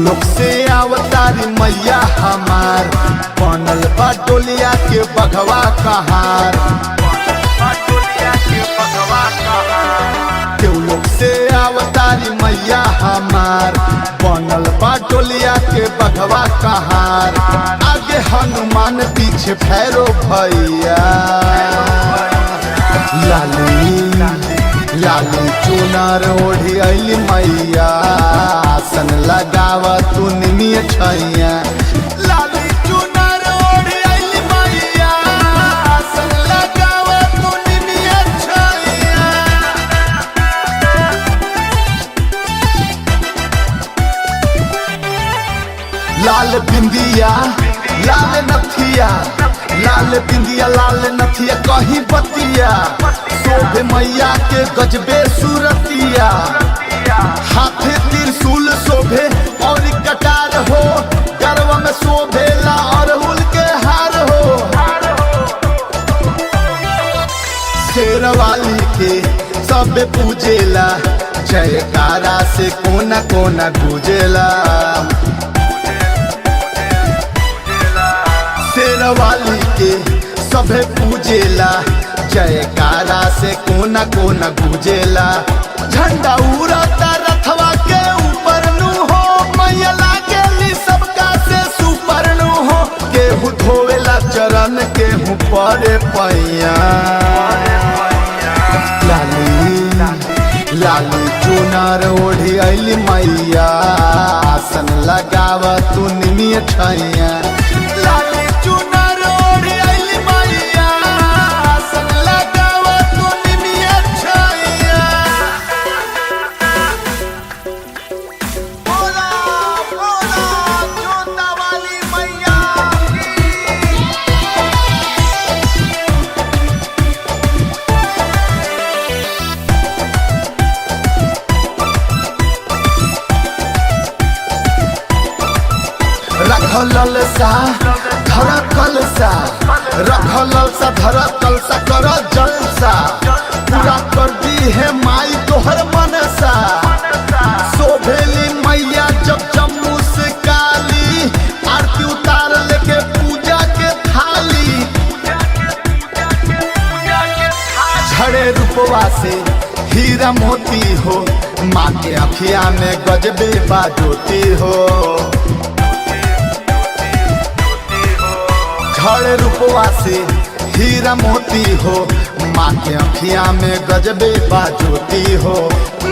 लोग से अवतारी मैया हमार, बनल बा डोलिया के बघवा कहार। लोग से अवतारी मैया हमार, बनल बा डोलिया के बघवा कहार। आगे हनुमान पीछे भैरो भैया, लाली लाली चुनर ओढ़ी अली मैया, आसन लगावा तू निमिय छैया। लाली चुनर ओढ़ी अली मैया, आसन लगावा तू निमिय छैया। लाल बिंदिया लाल नथिया, लाल बिंदिया लाल नथिया कहीं बतिया, शोभे मैया के गजबे सूरतिया। हाथे त्रिशूल शोभे और कटार हो, गरवा में शोभेला अड़हुल के हार हो। शेरवाली के सब पूजेला, जयकारा से कोना कोना गूंजेला। शेरवाली के सभे पूजेला, जयकारा से कोना कोना गूंजेला। झंडा उड़ता रथवा के ऊपर नु हो, मैया लागेली सबका से सुपर नु हो। केहू धोवेला चरण केहू परे पैया। लाली लाली चुनर ओढ़ी अली मैया, आसन लगावा तू निमिय छैया। लाली चुनर ओढ़ी अली मैया, आसन लगावा तू निमिय छैया। बोला बोला जोता वाली मैया की। रखल सा धर कलसा, रखल सा धर कलसा, कर जलसा। पूरा कर दी है माई तोहर मनसा। शोभेली मैया जब जम्मू से काली, आरती उतार लेके पूजा के थाली। झड़े रूपवा से हीरा मोती हो, माँ के अखिया में गजबे बाजोती हो। झड़े रूपवा से हीरा मोती हो, माँ के अखिया में गजबे बाजोती हो।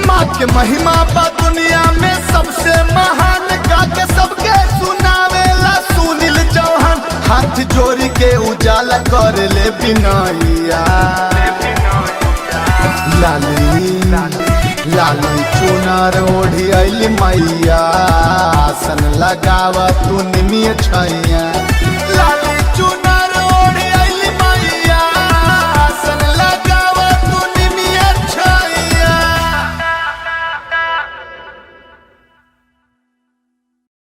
माँ के महिमा बा दुनिया में सबसे महान, गाके सबके सुनावेला सुनील चौहान। हाथ जोड़ी के उजाला कर ले बिनैया। लाली लाली चुनर ओढ़ी अली मैया, आसन लगावा तू निमिय छैया।